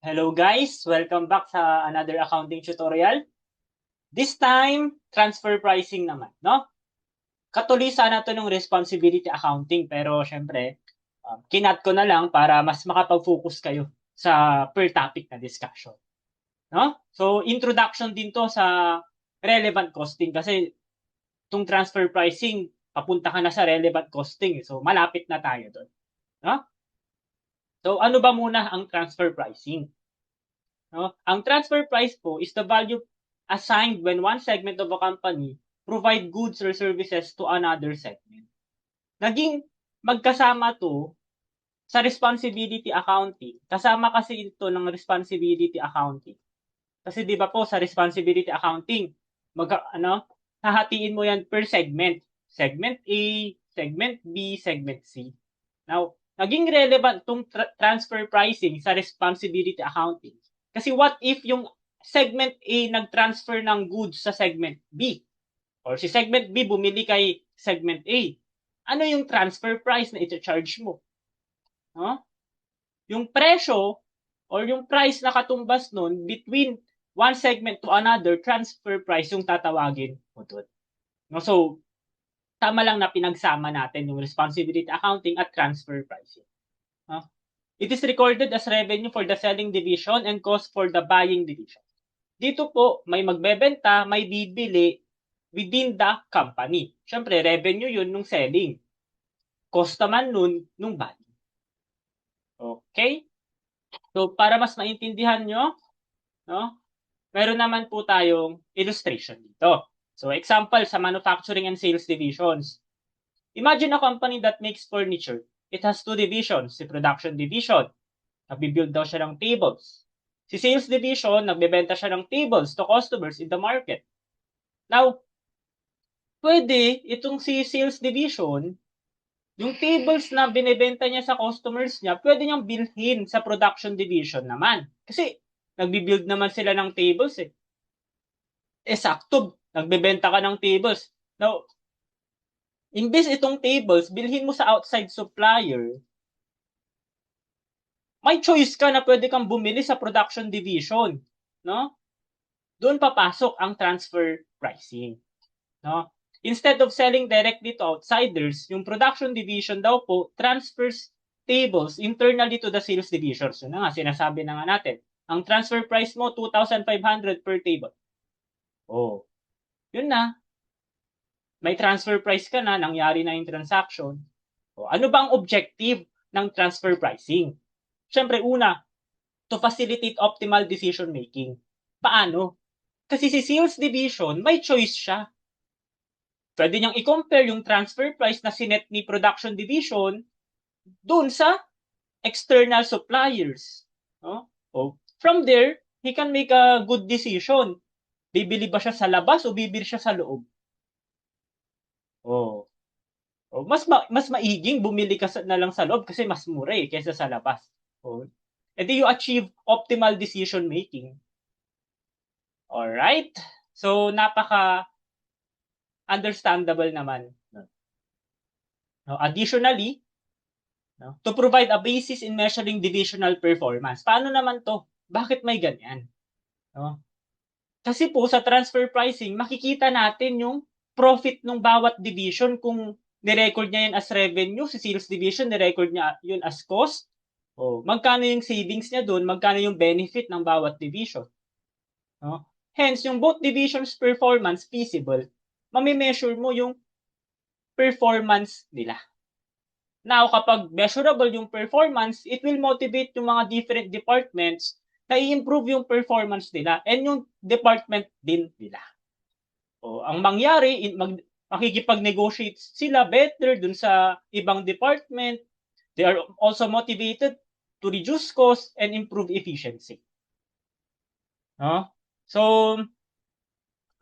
Hello guys, welcome back sa another accounting tutorial. This time, transfer pricing naman, no? Katulisan na to ng responsibility accounting pero syempre, kinat ko na lang para mas makapag-focus kayo sa per topic na discussion, no? So, introduction din to sa relevant costing kasi itong transfer pricing, papunta ka na sa relevant costing. So, malapit na tayo doon, no? So, ano ba muna ang transfer pricing? No? Ang transfer price po is the value assigned when one segment of a company provide goods or services to another segment. Naging magkasama to sa responsibility accounting. Kasama kasi ito ng responsibility accounting. Kasi 'di ba po sa responsibility accounting, hahatiin mo yan per segment. Segment A, segment B, segment C. Now, naging relevant tong transfer pricing sa responsibility accounting. Kasi what if yung segment A nag-transfer ng goods sa segment B? Or si segment B bumili kay segment A. Ano yung transfer price na ita-charge mo? No? Yung presyo or yung price na katumbas nun between one segment to another, transfer price yung tatawagin mo doon. No? So, tama lang na pinagsama natin yung responsibility accounting at transfer pricing. No? It is recorded as revenue for the selling division and cost for the buying division. Dito po, may magbebenta, may bibili within the company. Siyempre, revenue yun nung selling. Cost naman nun nung buying. Okay? So, para mas maintindihan nyo, no, meron naman po tayong illustration dito. So, example sa manufacturing and sales divisions. Imagine a company that makes furniture. It has two divisions. Si production division, nagbibuild daw siya ng tables. Si sales division, nagbebenta siya ng tables to customers in the market. Now, pwede itong si sales division, yung tables na binebenta niya sa customers niya, pwede niyang bilhin sa production division naman. Kasi, nagbibuild naman sila ng tables eh. Sakto, nagbebenta ka ng tables. Now, imbes itong tables, bilhin mo sa outside supplier, may choice ka na pwede kang bumili sa production division, no? Doon papasok ang transfer pricing, no? Instead of selling directly to outsiders, yung production division daw po transfers tables internally to the sales division. So na nga, sinasabi na nga natin, ang transfer price mo, 2,500 per table. Oh, yun na. May transfer price ka na, nangyari na yung transaction. Oh, ano ba ang objective ng transfer pricing? Siyempre, una, to facilitate optimal decision making. Paano? Kasi si sales division, may choice siya. Pwede niyang i-compare yung transfer price na sinet ni production division doon sa external suppliers. No? O, from there, he can make a good decision. Bibili ba siya sa labas o bibili siya sa loob? Oh. Oh, mas maiging bumili ka na lang sa loob kasi mas mura eh kaysa sa labas. Oh. And then you achieve optimal decision making. All right? So napaka understandable naman. No? Additionally, no, to provide a basis in measuring divisional performance. Paano naman to? Bakit may ganyan? No? Kasi po sa transfer pricing, makikita natin yung profit ng bawat division kung ni-record niya yan as revenue, si sales division, ni-record niya yun as cost. O, magkano yung savings niya doon, magkano yung benefit ng bawat division. No? Hence, yung both divisions performance feasible, mamimeasure mo yung performance nila. Now, kapag measurable yung performance, it will motivate yung mga different departments na i-improve yung performance nila and yung department din nila. O, ang mangyari, makikipag-negotiate sila better dun sa ibang department. They are also motivated to reduce cost and improve efficiency. No? So,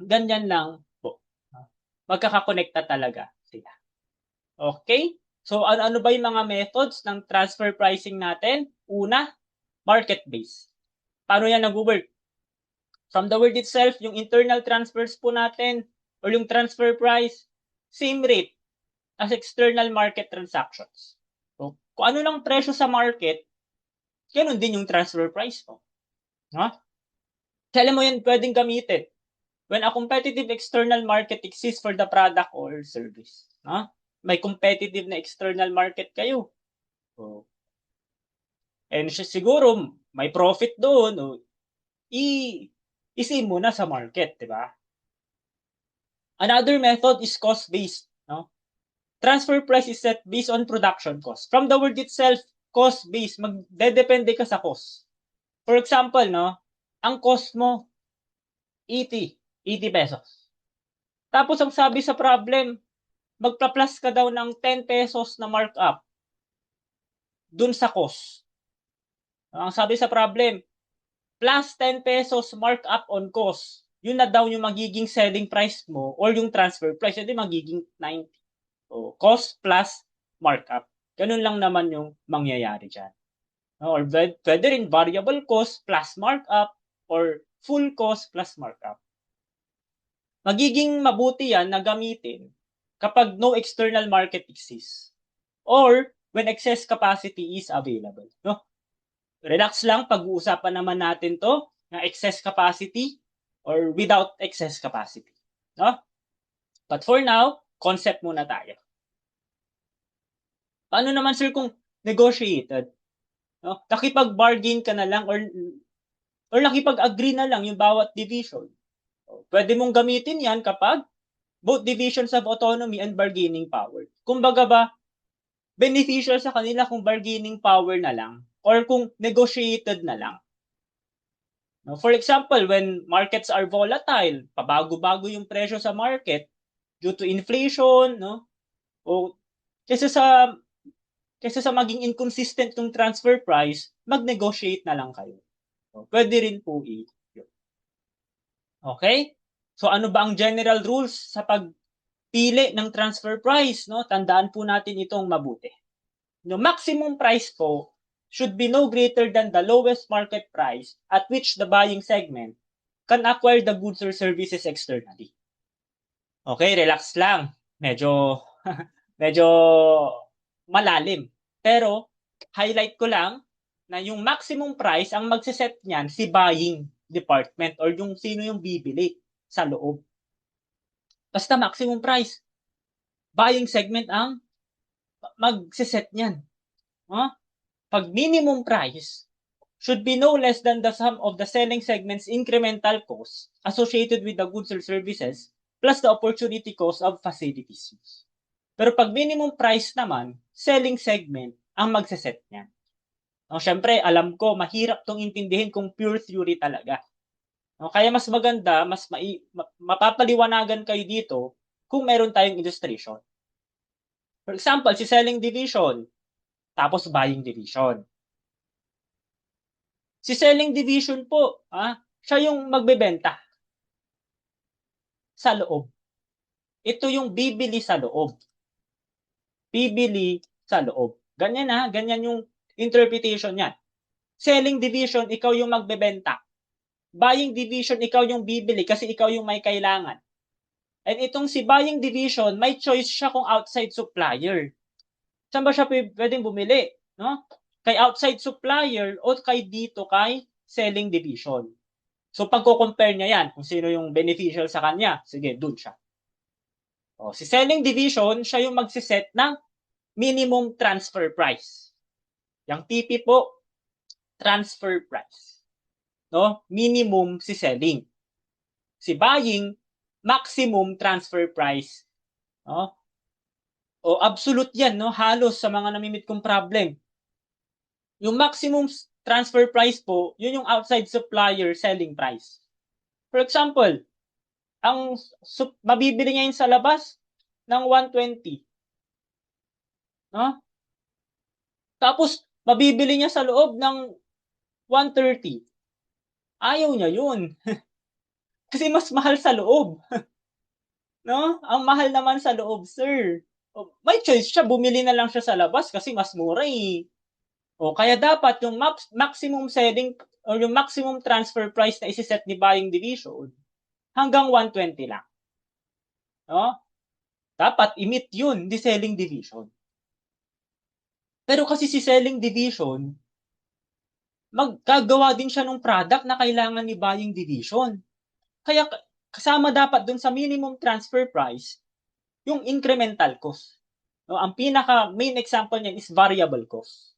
ganyan lang po. Magkakakonekta talaga sila. Okay? So, ano ba yung mga methods ng transfer pricing natin? Una, market-based. Paano yan nag-work? From the word itself, yung internal transfers po natin or yung transfer price, same rate as external market transactions. So, kung ano lang presyo sa market, ganun din yung transfer price mo. No? Kaya alam mo yan, pwedeng gamitin when a competitive external market exists for the product or service. No? May competitive na external market kayo. So, and siguro may profit doon. Isin mo na sa market, di ba? Another method is cost-based. No? Transfer price is set based on production cost. From the word itself, cost-based, magdedepende ka sa cost. For example, no, ang cost mo, 80 pesos. Tapos ang sabi sa problem, magpa-plus ka daw ng 10 pesos na markup dun sa cost. Ang sabi sa problem, plus 10 pesos markup on cost. Yun na daw yung magiging selling price mo or yung transfer price. Hindi magiging 90. So, cost plus markup. Ganun lang naman yung mangyayari dyan. Or pwede rin variable cost plus markup or full cost plus markup. Magiging mabuti yan na gamitin kapag no external market exists or when excess capacity is available. No? Relax lang, pag-uusapan naman natin to na excess capacity or without excess capacity. No? But for now, concept muna tayo. Paano naman sir kung negotiated? No? Nakipag-bargain ka na lang or nakipag-agree na lang yung bawat division. Pwede mong gamitin yan kapag both divisions have autonomy and bargaining power. Kumbaga ba, beneficial sa kanila kung bargaining power na lang or kung negotiated na lang. No, for example, when markets are volatile, pabago-bago yung presyo sa market due to inflation, no? O kaysa sa maging inconsistent yung transfer price, mag-negotiate na lang kayo. So, pwede rin po Okay? So ano ba ang general rules sa pagpili ng transfer price, no? Tandaan po natin itong mabuti. The maximum price po should be no greater than the lowest market price at which the buying segment can acquire the goods or services externally. Okay, relax lang. Medyo medyo malalim. Pero highlight ko lang na yung maximum price ang magse-set niyan si buying department or yung sino yung bibili sa loob. Basta maximum price. Buying segment ang magse-set niyan. Huh? Pag minimum price should be no less than the sum of the selling segment's incremental costs associated with the goods or services plus the opportunity cost of facilities use. Pero pag minimum price naman, selling segment ang magse-set niyan. No, syempre, alam ko, mahirap tong intindihin kung pure theory talaga. No, kaya mas maganda, mapapaliwanagan kayo dito kung meron tayong illustration. For example, si selling division, tapos buying division. Si selling division po, siya yung magbebenta sa loob. Ito yung bibili sa loob. Bibili sa loob. Ganyan ganyan yung interpretation niyan. Selling division, ikaw yung magbebenta. Buying division, ikaw yung bibili kasi ikaw yung may kailangan. And itong si buying division, may choice siya kung outside supplier. Saan ba siya pwedeng bumili? No? Kay outside supplier o kay dito kay selling division. So pagko-compare niya yan, kung sino yung beneficial sa kanya, sige, dun siya. O, si selling division, siya yung magsiset ng minimum transfer price. Yung TP po, transfer price. No? Minimum si selling. Si buying, maximum transfer price. No? O absolute yan, no? Halos sa mga namimit kong problem. Yung maximum transfer price po, yun yung outside supplier selling price. For example, ang mabibili niya yun sa labas ng 120. No? Tapos, mabibili niya sa loob ng 130. Ayaw niya yun. Kasi mas mahal sa loob. No? Ang mahal naman sa loob, sir. May choice siya, bumili na lang siya sa labas kasi mas mura eh. O kaya dapat yung maximum selling or yung maximum transfer price na isiset ni buying division hanggang 120 lang. No? Dapat i-meet yun, di selling division. Pero kasi si selling division, Maggagawa din siya ng product na kailangan ni buying division. Kaya kasama dapat dun sa minimum transfer price yung incremental cost. No, ang pinaka main example niyan is variable cost.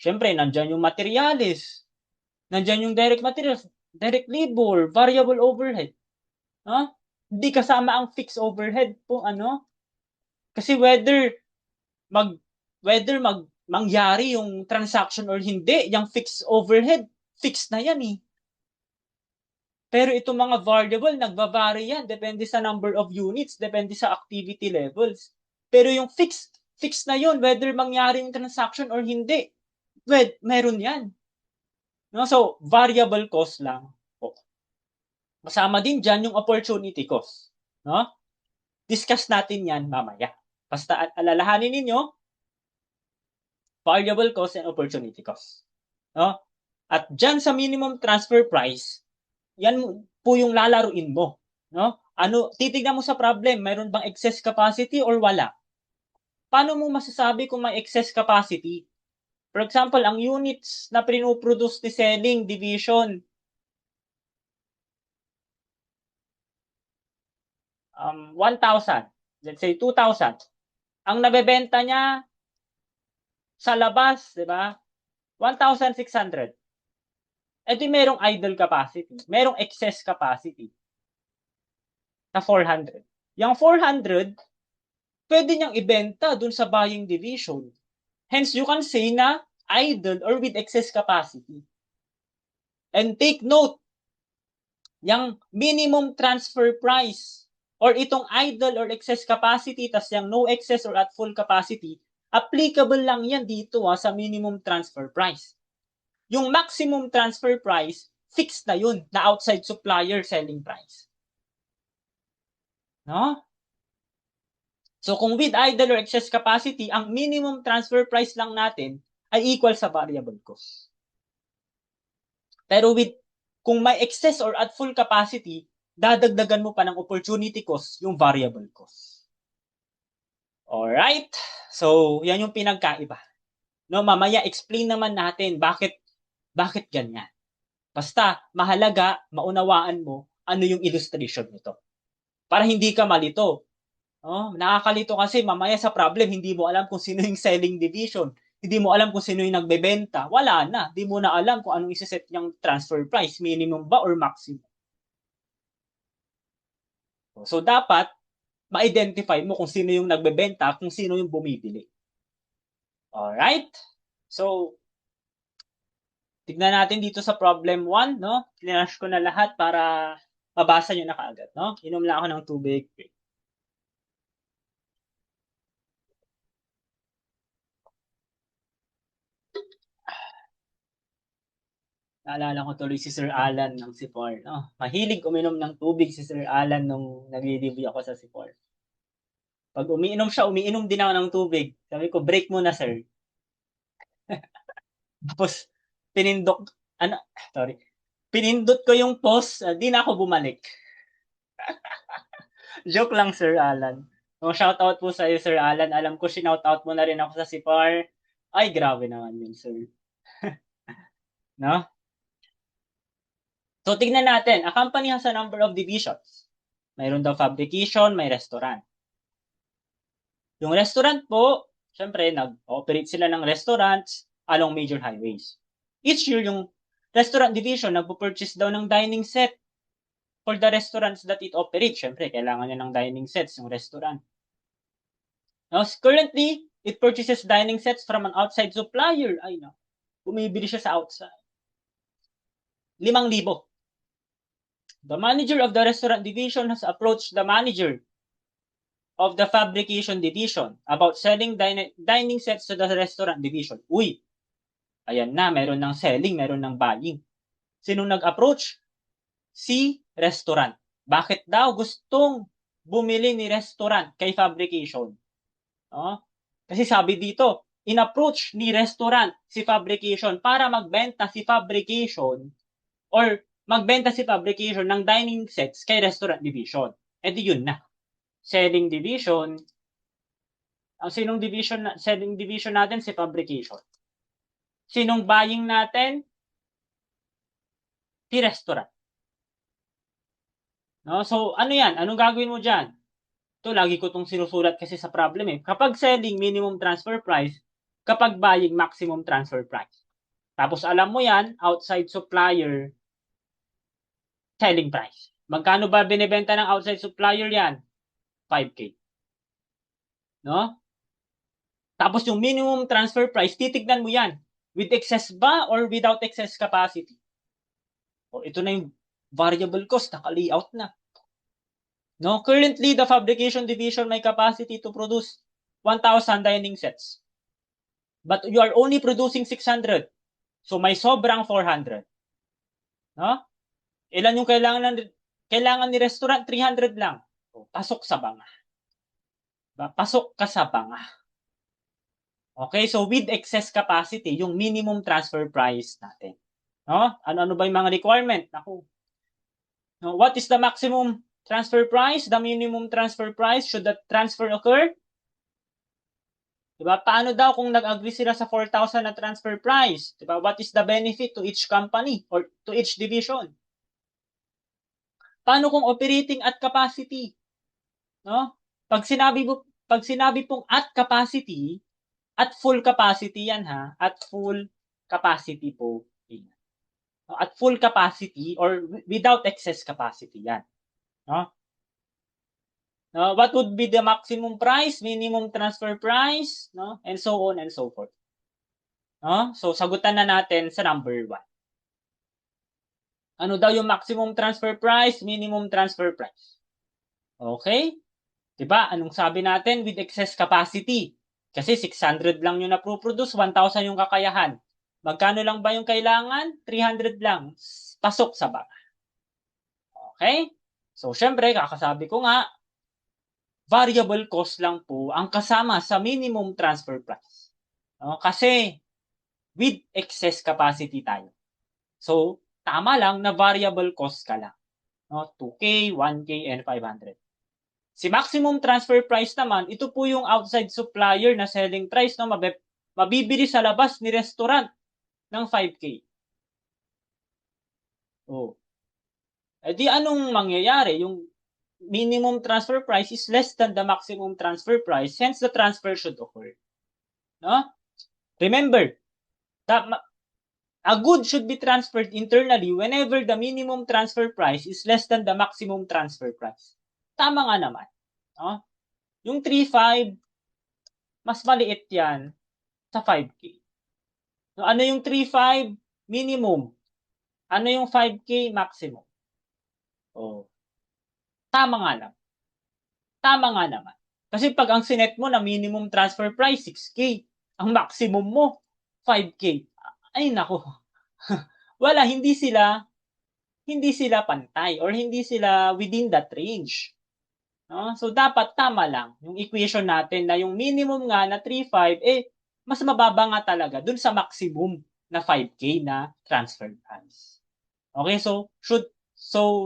Siyempre, nandiyan yung materials, nandiyan yung direct materials, direct labor, variable overhead. No? Hindi kasama ang fixed overhead po kasi mag mangyari yung transaction or hindi, yung fixed overhead, fixed na yan eh. Pero itong mga variable, nagva-vary yan. Depende sa number of units, depende sa activity levels. Pero yung fixed na yun, whether mangyari yung transaction or hindi. Meron yan. No? So, variable cost lang. Kasama din dyan yung opportunity cost. No? Discuss natin yan mamaya. Basta alalahanin ninyo, variable cost and opportunity cost. No? At dyan sa minimum transfer price, yan po yung lalaruin mo. No? Titignan mo sa problem, mayroon bang excess capacity or wala? Paano mo masasabi kung may excess capacity? For example, ang units na pinoproduce ni selling division, 1,000. Let's say 2,000. Ang nabebenta niya sa labas, di ba? 1,600. E di merong idle capacity. Merong excess capacity na 400. Yung 400, pwede niyang ibenta dun sa buying division. Hence, you can say na idle or with excess capacity. And take note, yung minimum transfer price or itong idle or excess capacity tas yung no excess or at full capacity, applicable lang yan dito sa minimum transfer price. Yung maximum transfer price, fixed na yun na outside supplier selling price. No? So kung with idle or excess capacity, ang minimum transfer price lang natin ay equal sa variable cost. Pero kung may excess or at full capacity, dadagdagan mo pa ng opportunity cost yung variable cost. Alright? So, yan yung pinagkaiba. No, mamaya explain naman natin bakit ganyan. Basta mahalaga maunawaan mo ano yung illustration nito. Para hindi ka malito. Nakakalito kasi mamaya sa problem hindi mo alam kung sino yung selling division. Hindi mo alam kung sino yung nagbebenta. Wala na. Hindi mo na alam kung anong isa-set niyang transfer price. Minimum ba or maximum. So, dapat ma-identify mo kung sino yung nagbebenta, kung sino yung bumibili. Alright? So, tignan natin dito sa problem 1, no? Klinash ko na lahat para mabasa nyo na kaagad, no? Inom lang ako ng tubig. Naalala ko tuloy si Sir Alan ng Sipor, no? Mahilig uminom ng tubig si Sir Alan nung nagre-review ako sa Sipor. Pag umiinom siya, umiinom din ako ng tubig. Sabi ko, break muna, sir. Tapos, pinindot, sorry. Pinindot ko yung pause, di na ako bumalik. Joke lang, Sir Alan. Shoutout po sa iyo, Sir Alan. Alam ko, sinoutout mo na rin ako sa Sipar. Ay, grabe naman yun, sir. No? So, tignan natin. A company has a number of divisions. Mayroon daw fabrication, may restaurant. Yung restaurant po, syempre, nag-operate sila ng restaurants along major highways. Each year, yung restaurant division nagpo-purchase daw ng dining set for the restaurants that it operates. Syempre, kailangan niya ng dining sets yung restaurant. Now, currently, it purchases dining sets from an outside supplier. Ay, no. Bumibili siya sa outside. 5,000. The manager of the restaurant division has approached the manager of the fabrication division about selling dining sets to the restaurant division. Uy, ayan na, meron ng selling, meron ng buying. Sinong nag-approach? Si restaurant. Bakit daw gustong bumili ni restaurant kay fabrication? Kasi sabi dito, in-approach ni restaurant si fabrication para magbenta si fabrication ng dining sets kay restaurant division. E di yun na. Selling division, ang selling division natin si fabrication. Sinong buying natin? si restaurant. No? So, ano yan? Anong gagawin mo dyan? Ito, lagi ko itong sinusulat kasi sa problem eh. Kapag selling, minimum transfer price. Kapag buying, maximum transfer price. Tapos alam mo yan, outside supplier, selling price. Magkano ba binibenta ng outside supplier yan? 5K. No? Tapos yung minimum transfer price, titignan mo yan. With excess ba or without excess capacity? O ito na yung variable cost, naka-layout na. No? Currently, the fabrication division may capacity to produce 1,000 dining sets. But you are only producing 600. So may sobrang 400. No? Ilan yung kailangan ni restaurant? 300 lang. So, pasok sa banga. Pasok ka sa banga. Okay, so with excess capacity, yung minimum transfer price natin. No? Ano ba yung mga requirement? Naku. No, what is the maximum transfer price? The minimum transfer price should the transfer occur? Diba? Paano daw kung nag-agree sila sa 4,000 na transfer price? Diba? What is the benefit to each company or to each division? Paano kung operating at capacity? No? Pag sinabi pong at capacity, at full capacity yan ha, at full capacity po. At full capacity or without excess capacity yan. No? What would be the maximum price, minimum transfer price, no? And so on and so forth. No? So sagutan na natin sa number 1. Ano daw yung maximum transfer price, minimum transfer price? Okay? 'Di ba? Anong sabi natin with excess capacity? Kasi 600 lang yung napoproduce, 1,000 yung kakayahan. Magkano lang ba yung kailangan? 300 lang. Pasok sa baka. Okay? So, syempre, kakasabi ko nga, variable cost lang po ang kasama sa minimum transfer price. No? Kasi, with excess capacity tayo. So, tama lang na variable cost ka lang. No? 2K, 1K, and 500. Si maximum transfer price naman, ito po yung outside supplier na selling price no mabibili sa labas ni restaurant ng 5K. Oh. Eh di anong mangyayari? Yung minimum transfer price is less than the maximum transfer price, hence the transfer should occur. No? Remember, that a good should be transferred internally whenever the minimum transfer price is less than the maximum transfer price. Tama nga naman. No? Yung 3.5, mas maliit yan sa 5K. So, ano yung 3.5 minimum? Ano yung 5K maximum? Oh, tama nga lang. Tama nga naman. Kasi pag ang sinet mo na minimum transfer price 6K, ang maximum mo 5K. Ay nako. Wala, hindi sila pantay or hindi sila within that range. No? So dapat tama lang yung equation natin na yung minimum nga na 3.5 mas mababa nga talaga dun sa maximum na 5K na transfer price. Okay, so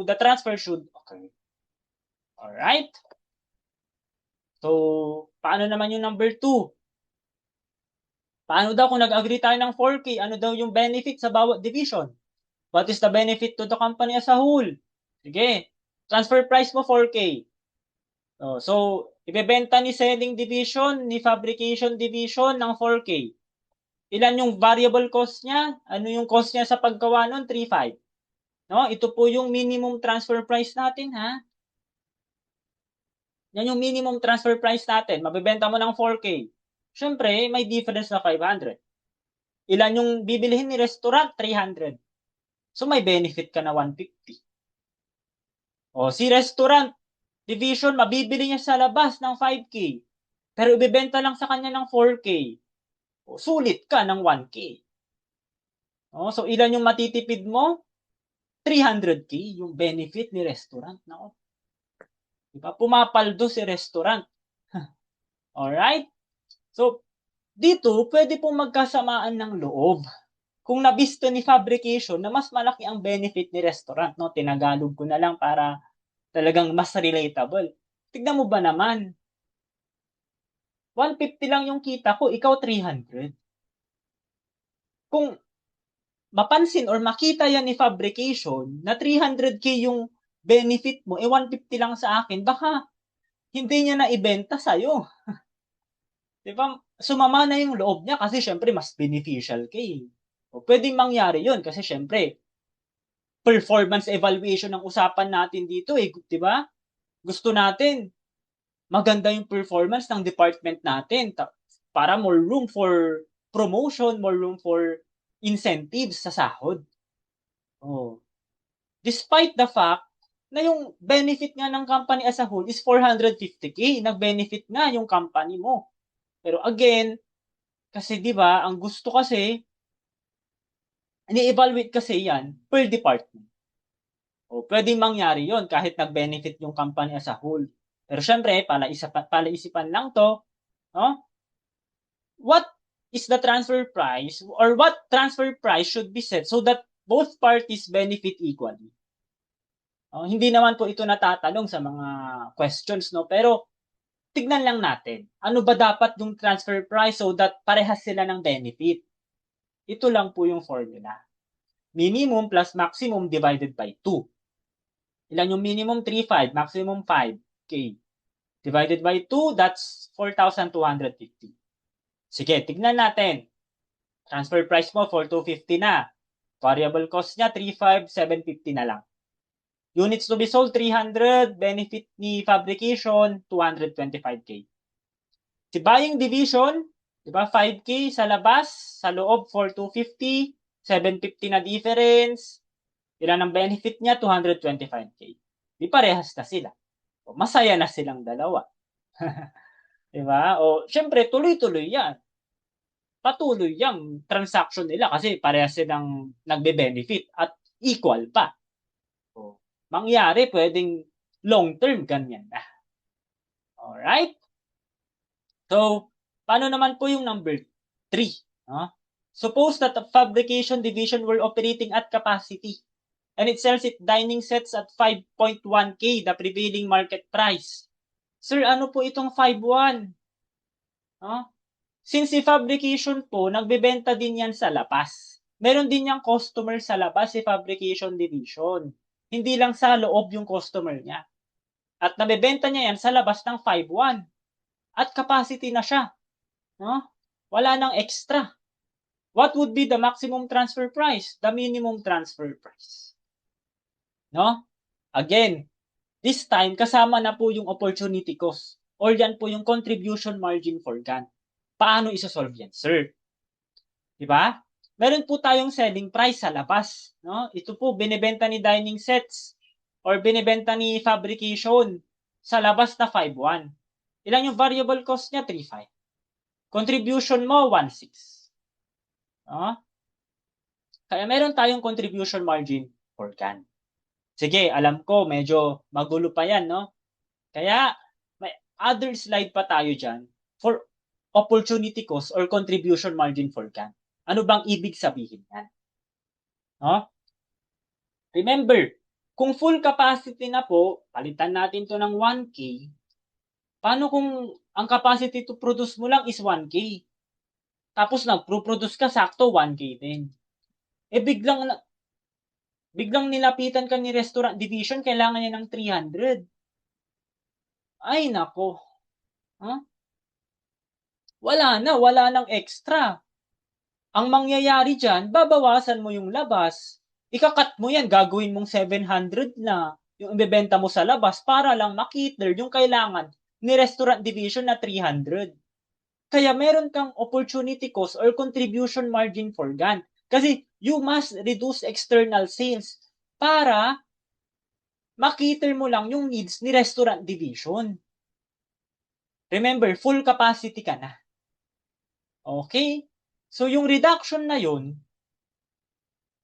the transfer should occur. Alright? So, paano naman yung number 2? Paano daw kung nag-agree tayo ng 4K, ano daw yung benefit sa bawat division? What is the benefit to the company as a whole? Sige, transfer price mo 4K. So, ibebenta ni selling division, ni fabrication division ng 4K. Ilan yung variable cost niya? Ano yung cost niya sa paggawa nun? 3.5. No? Ito po yung minimum transfer price natin, ha? Yan yung minimum transfer price natin. Mabibenta mo ng 4K. Siyempre, may difference na 500. Ilan yung bibilihin ni restaurant? 300. So, may benefit ka na 150. O, si restaurant division, mabibili niya sa labas ng 5K. Pero ibibenta lang sa kanya ng 4K. O, sulit ka ng 1K. O, so, ilan yung matitipid mo? 300K yung benefit ni restaurant. No? Diba? Pumapaldo si restaurant. Alright? So, dito, pwede pong magkasamaan ng loob. Kung nabisto ni fabrication na mas malaki ang benefit ni restaurant, no? Tinagalog ko na lang para talagang mas relatable. Tignan mo ba naman? 150 lang yung kita ko, ikaw 300. Kung mapansin or makita yan ni fabrication na 300K yung benefit mo, 150 lang sa akin, baka hindi niya na ibenta sa'yo. Di ba? Sumama na yung loob niya kasi syempre mas beneficial kay. O pwedeng mangyari yun kasi syempre performance evaluation ang usapan natin dito eh, di ba? Gusto natin maganda yung performance ng department natin para more room for promotion, more room for incentives sa sahod. Oh. Despite the fact na yung benefit nga ng company as a whole is 450K, nag-benefit nga yung company mo. Pero again, kasi 'di ba, ang gusto kasi ini-evaluate kasi 'yan per department. O pwedeng mangyari 'yon kahit nag-benefit yung company as a whole. Pero syempre, palaisipan lang 'to, no? What is the transfer price or what transfer price should be set so that both parties benefit equally? Hindi naman po ito natatanong sa mga questions, no? Pero tignan lang natin. Ano ba dapat yung transfer price so that parehas sila ng benefit? Ito lang po yung formula. Minimum plus maximum divided by 2. Ilan yung minimum? 3,500. Maximum 5K. Divided by 2, that's 4,250. Sige, tignan natin. Transfer price mo, 4,250 na. Variable cost niya, 3,500, 750 na lang. Units to be sold, 300. Benefit ni fabrication, 225K. Si buying division, di ba, 5K sa labas, sa loob, 4,250, 750 na difference. Ilan ang benefit niya? 225K. Di parehas na sila. O, masaya na silang dalawa. Di ba? O, syempre, tuloy-tuloy yan. Patuloy yung transaction nila kasi parehas silang nagbe-benefit at equal pa. O, mangyari, pwedeng long-term ganyan na. Alright? So, paano naman po yung number 3? Suppose that the fabrication division were operating at capacity and it sells its dining sets at 5.1K, the prevailing market price. Sir, ano po itong 5.1? Since si fabrication po, nagbebenta din yan sa labas. Meron din niyang customer sa labas, si fabrication division. Hindi lang sa loob yung customer niya. At nabebenta niya yan sa labas ng 5.1. At capacity na siya. Wala nang extra. What would be the maximum transfer price? The minimum transfer price. Again, this time, kasama na po yung opportunity cost. Or yan po yung contribution margin for GAN. Paano isosolve yan, sir? Diba? Meron po tayong selling price sa labas. Ito po, binibenta ni dining sets or binibenta ni fabrication sa labas na 5.1. Ilan yung variable cost niya? 3.5. Contribution mo, 1.6. Kaya meron tayong contribution margin for GAN. Sige, alam ko, medyo magulo pa yan, no? Kaya, may other slide pa tayo dyan for opportunity cost or contribution margin for GAN. Ano bang ibig sabihin yan? Remember, kung full capacity na po, palitan natin to ng 1K, paano kung ang capacity to produce mo lang is 1K? Tapos nag-produce ka sakto 1K din. Biglang nilapitan ka ni restaurant division, kailangan niya ng 300. Ay, nako. Wala nang extra. Ang mangyayari dyan, babawasan mo yung labas. Ikakat mo yan, gagawin mong 700 na yung ibebenta mo sa labas para lang makiter yung kailangan ni restaurant division na 300. Kaya meron kang opportunity cost or contribution margin for GAN. Kasi you must reduce external sales para makiter mo lang yung needs ni restaurant division. Remember, full capacity ka na. Okay? So yung reduction na yun,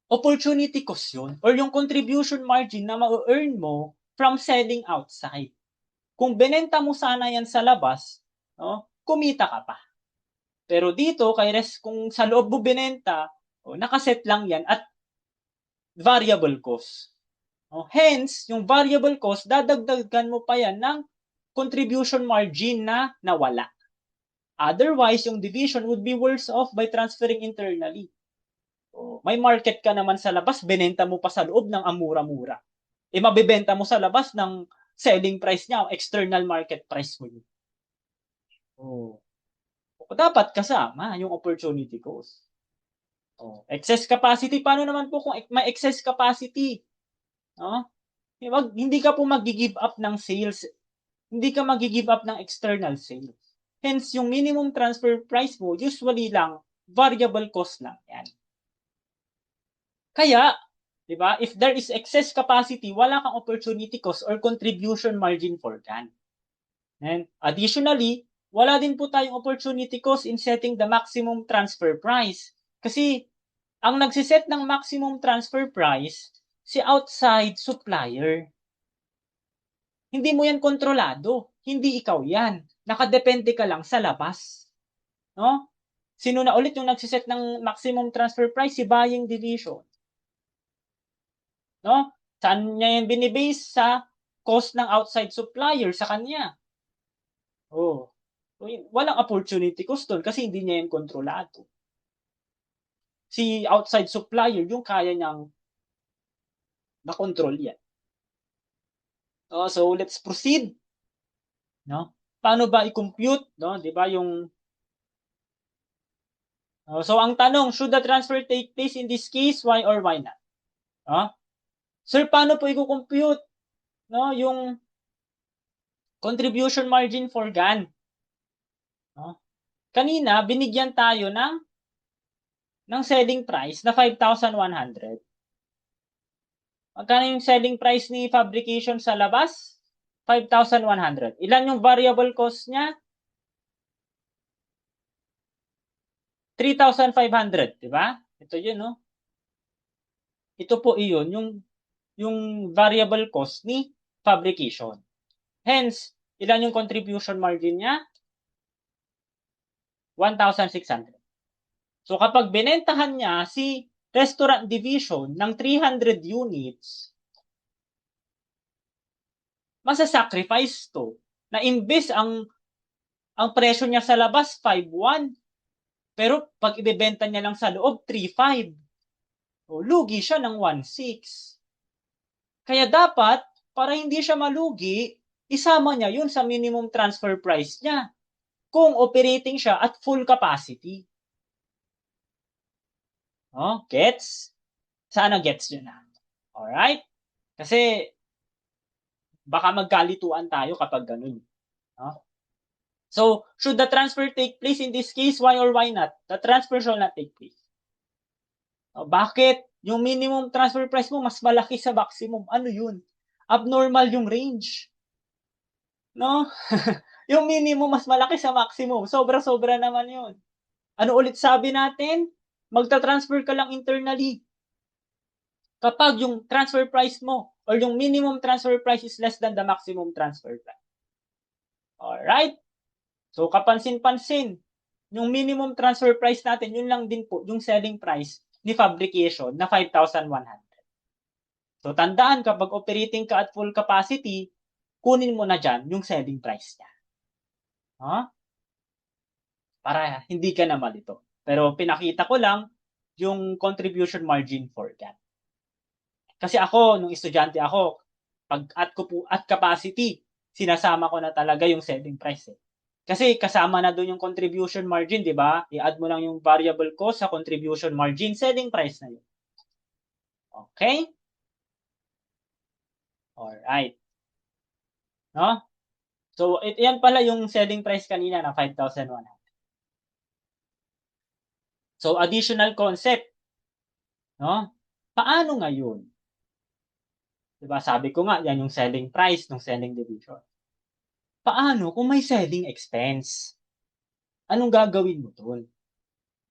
opportunity cost yun or yung contribution margin na ma-earn mo from selling outside. Kung binenta mo sana yan sa labas, kumita ka pa. Pero dito, kung sa loob mo binenta, nakaset lang yan at variable cost. Hence, yung variable cost, dadagdagan mo pa yan ng contribution margin na nawala. Otherwise, yung division would be worse off by transferring internally. May market ka naman sa labas, binenta mo pa sa loob ng amura-mura. Mabibenta mo sa labas ng selling price niya, external market price mo yun. Dapat kasama yung opportunity cost. Excess capacity, paano naman po kung may excess capacity? No? Hindi ka po mag-give up ng sales. Hindi ka mag-give up ng external sales. Hence, yung minimum transfer price mo, usually lang, variable cost lang. Yan. Kaya, di ba, if there is excess capacity, wala kang opportunity cost or contribution margin for GAN. And additionally, wala din po tayong opportunity cost in setting the maximum transfer price. Kasi, ang nagsiset ng maximum transfer price, si outside supplier. Hindi mo yan kontrolado. Hindi ikaw yan. Nakadepende ka lang sa labas. No? Sino na ulit yung nagsiset ng maximum transfer price? Si buying division. No? Saan niya yan binibase? Sa cost ng outside supplier sa kanya. Walang opportunity cost doon kasi hindi niya yan kontrolado. Si outside supplier, yung kaya niyang na-control yan. So let's proceed. No? Paano ba i-compute, no? 'Di ba yung so ang tanong, should the transfer take place in this case, why or why not? Sir, paano po i-compute, no, yung contribution margin for GAN? Kanina binigyan tayo ng selling price na 5,100. Magkano yung selling price ni fabrication sa labas? 5,100. Ilan yung variable cost niya? 3,500, di ba? Ito yun, no? Ito po iyon, yung variable cost ni fabrication. Hence, ilan yung contribution margin niya? 1,600. So, kapag binentahan niya si restaurant division ng 300 units, masa-sacrifice to na imbes ang presyo niya sa labas 5,100, pero pag ibebenta niya lang sa loob 3,500, lugi siya ng 1,600. Kaya dapat, para hindi siya malugi, isama niya yun sa minimum transfer price niya kung operating siya at full capacity. Gets? Sana gets nyo na. Alright? Kasi, baka magkalituan tayo kapag ganun. So, should the transfer take place in this case? Why or why not? The transfer shall not take place. Bakit? Yung minimum transfer price mo mas malaki sa maximum. Ano yun? Abnormal yung range. No? Yung minimum mas malaki sa maximum. Sobra-sobra naman yun. Ano ulit sabi natin? Magta-transfer ka lang internally. Kapag yung transfer price mo or yung minimum transfer price is less than the maximum transfer price. Alright? So, kapansin-pansin, yung minimum transfer price natin, yun lang din po yung selling price ni fabrication na 5,100. So, tandaan, kapag operating ka at full capacity, kunin mo na dyan yung selling price niya. Para hindi ka na malito. Pero pinakita ko lang yung contribution margin for that. Kasi ako, nung estudyante ako, pag at capacity, sinasama ko na talaga yung selling price. Kasi kasama na doon yung contribution margin, di ba? I-add mo lang yung variable cost sa contribution margin, selling price na yun. Okay? Alright. No? So, yan pala yung selling price kanina na 5,100. So, additional concept. No? Paano ngayon? Diba? Sabi ko nga, yan yung selling price ng selling division. Paano kung may selling expense? Anong gagawin mo doon?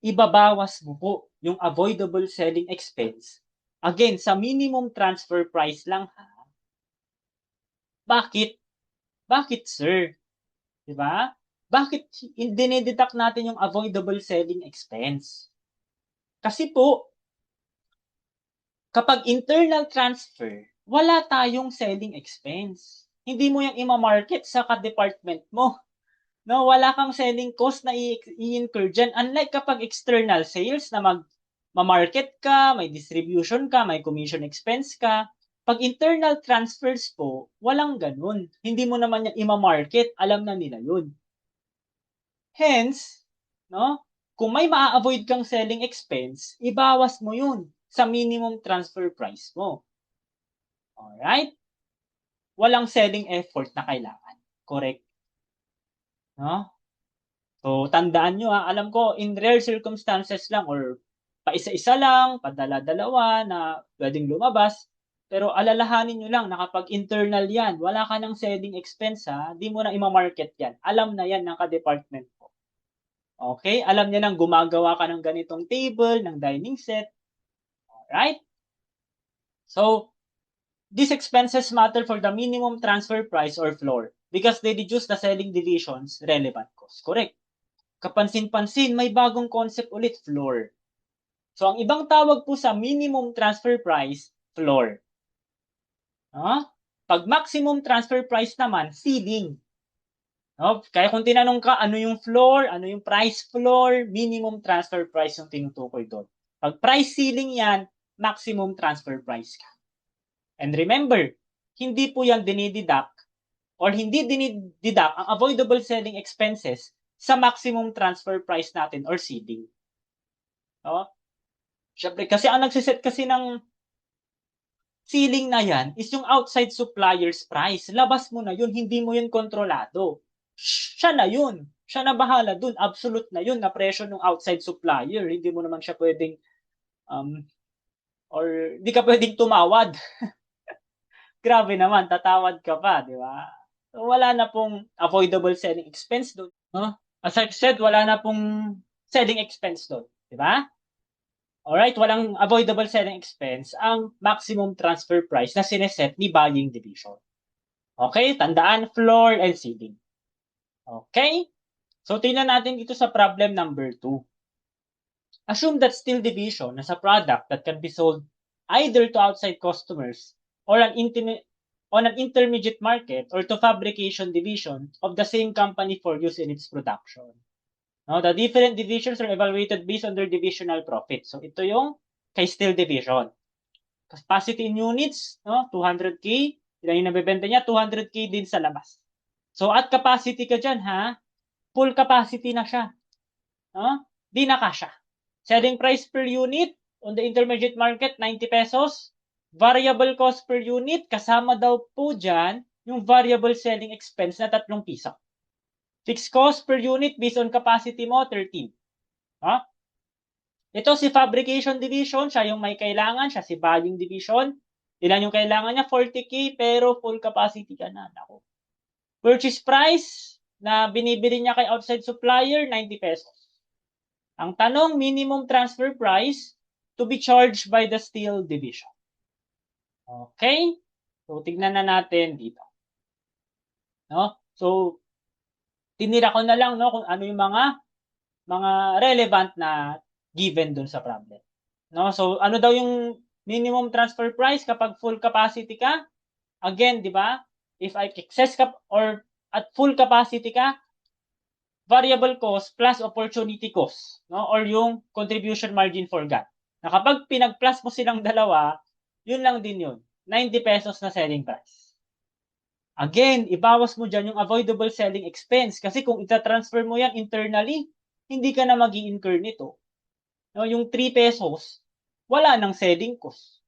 Ibabawas mo po yung avoidable selling expense. Again, sa minimum transfer price lang ha. Bakit? Bakit, sir? Diba? Bakit dinededuct natin yung avoidable selling expense? Kasi po, kapag internal transfer, wala tayong selling expense. Hindi mo yung ima-market sa ka-department mo. No, wala kang selling cost na i-incur dyan. Unlike kapag external sales na ma-market ka, may distribution ka, may commission expense ka. Pag internal transfers po, walang ganun. Hindi mo naman yan ima-market, alam na nila yun. Hence, no, kung may maa-avoid kang selling expense, ibawas mo yun sa minimum transfer price mo. Alright? Walang selling effort na kailangan. Correct? No? So, tandaan nyo alam ko, in rare circumstances lang or paisa-isa lang, padala-dalawa na pwedeng lumabas, pero alalahanin nyo lang na kapag internal yan, wala ka ng selling expense di mo na ima-market yan. Alam na yan ng ka-department ko. Okay? Alam niya nang gumagawa ka ng ganitong table, ng dining set. Alright? So, these expenses matter for the minimum transfer price or floor because they reduce the selling division's relevant cost. Correct? Kapansin-pansin, may bagong concept ulit, floor. So, ang ibang tawag po sa minimum transfer price, floor. Pag maximum transfer price naman, ceiling. Kaya kung tinanong ka, ano yung floor, ano yung price floor, minimum transfer price yung tinutukoy doon. Pag price ceiling yan, maximum transfer price ka. And remember, hindi po yan dinideduct or hindi dinideduct ang avoidable selling expenses sa maximum transfer price natin or ceiling. Syempre, kasi ang nagsiset kasi ng ceiling na yan is yung outside supplier's price. Labas mo na yun, hindi mo yun kontrolado. Siya na yun. Siya na bahala dun. Absolute na yun na presyo ng outside supplier. Hindi mo naman siya pwedeng or hindi ka pwedeng tumawad. Grabe naman, tatawad ka pa, di ba? So, wala na pong avoidable selling expense doon. As I said, wala na pong selling expense doon. Di ba? Alright, walang avoidable selling expense ang maximum transfer price na sineset ni buying division. Okay, tandaan, floor and ceiling. Okay? So, tingnan natin dito sa problem number 2. Assume that steel division is a product that can be sold either to outside customers or on an intermediate market or to fabrication division of the same company for use in its production. The different divisions are evaluated based on their divisional profit. So, ito yung kay steel division. Capacity in units, 200K. Ilan yung nabibenta niya? 200K din sa labas. So, at capacity ka dyan, full capacity na siya. Di na kasha. Selling price per unit on the intermediate market, 90 pesos. Variable cost per unit, kasama daw po dyan yung variable selling expense na 3 piso. Fixed cost per unit based on capacity mo, 13. Ito si fabrication division, siya yung may kailangan, siya si buying division. Ilan yung kailangan niya? 40K, pero full capacity ka na. Ako. Purchase price na binibili niya kay outside supplier, 90 pesos. Ang tanong, minimum transfer price to be charged by the steel division. Okay? So, tignan na natin dito. So, tinira ko na lang kung ano yung mga relevant na given dun sa problem. So, ano daw yung minimum transfer price kapag full capacity ka? Again, di ba? If I excess or at full capacity ka, variable cost plus opportunity cost, or yung contribution margin for God. Na kapag pinag-plus mo silang dalawa, yun lang din yun. 90 pesos na selling price. Again, ibawas mo dyan yung avoidable selling expense kasi kung ita-transfer mo yan internally, hindi ka na mag-i-incur nito. Yung 3 pesos, wala nang selling cost.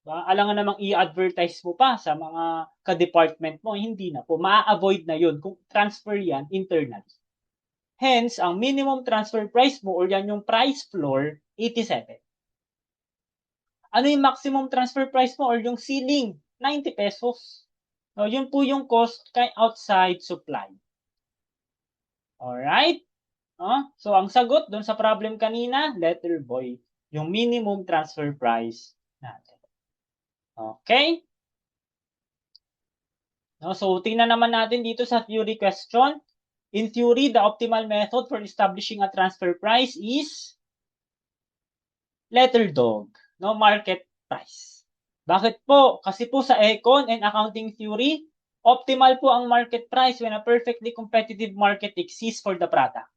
Alangan namang i-advertise mo pa sa mga ka-department mo, hindi na po. Ma-avoid na yun kung transfer yan internally. Hence, ang minimum transfer price mo or yan yung price floor, 87. Ano yung maximum transfer price mo or yung ceiling? 90 pesos. Yun po yung cost kay outside supply. Alright? So, ang sagot doon sa problem kanina, letter boy, yung minimum transfer price natin. Okay? So, tingnan naman natin dito sa theory question. In theory, the optimal method for establishing a transfer price is letter dog, market price. Bakit po? Kasi po sa econ and accounting theory, optimal po ang market price when a perfectly competitive market exists for the product.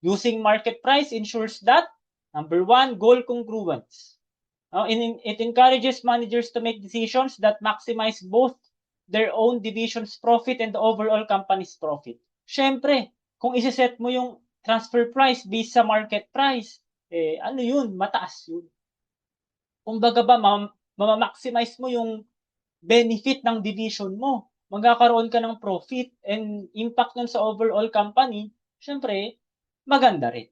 Using market price ensures that Number 1, goal congruence. It encourages managers to make decisions that maximize both their own division's profit and the overall company's profit. Siyempre, kung isiset mo yung transfer price based sa market price, ano yun, mataas yun. Kumbaga ba, maximize mo yung benefit ng division mo. Magkakaroon ka ng profit and impact nun sa overall company, syempre, maganda rin.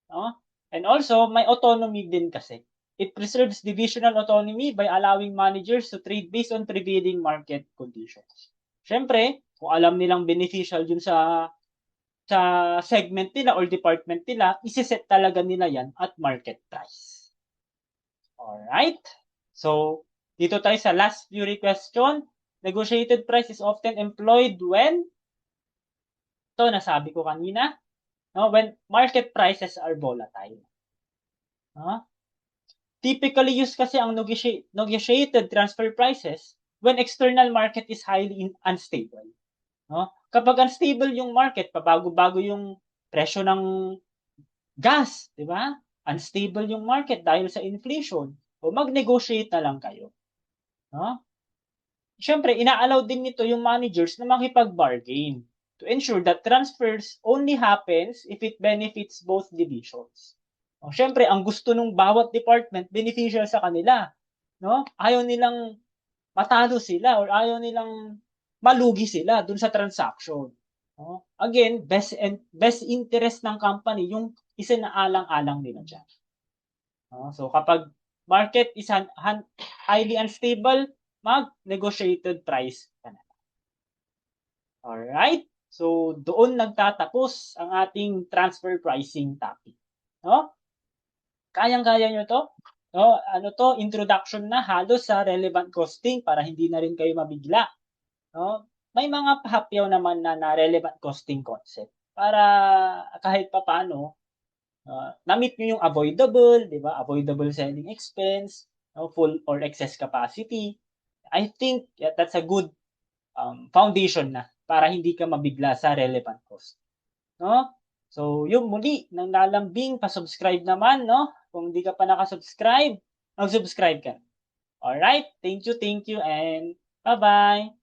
No? And also, may autonomy din kasi. It preserves divisional autonomy by allowing managers to trade based on prevailing market conditions. Syempre, kung alam nilang beneficial yun sa segment nila or department nila, isiset talaga nila yan at market price. Alright? So, dito tayo sa last theory question. Negotiated price is often employed when, ito nasabi ko kanina, no, when market prices are volatile. No? Typically used kasi ang negotiated transfer prices when external market is highly unstable. No? Kapag unstable yung market, pabago-bago yung presyo ng gas, di ba? Unstable yung market dahil sa inflation. O mag-negotiate na lang kayo. No? Siyempre, ina-allow din nito yung managers na makipag-bargain to ensure that transfers only happens if it benefits both divisions. O, siyempre, ang gusto ng bawat department, beneficial sa kanila. No? Ayaw nilang matalo sila or ayaw nilang malugi sila dun sa transaction. No? Again, best interest ng company yung isinaalang-alang nila dyan. No? So, kapag market is highly unstable, mag-negotiated price ka na. Alright? So, doon nagtatapos ang ating transfer pricing topic. No? Kayang-kaya nyo to? No? Ano to? Introduction na halos sa relevant costing para hindi na rin kayo mabigla. No? May mga pahapyaw naman na relevant costing concept para kahit pa paano, na-meet nyo yung avoidable, di ba? Avoidable selling expense, no? Full or excess capacity. I think that's a good foundation na para hindi ka mabigla sa relevant cost. No? So, yung muli, nang lalambing, pa-subscribe naman, no? Kung hindi ka pa nakasubscribe, mag-subscribe ka. Alright? Thank you, and bye-bye!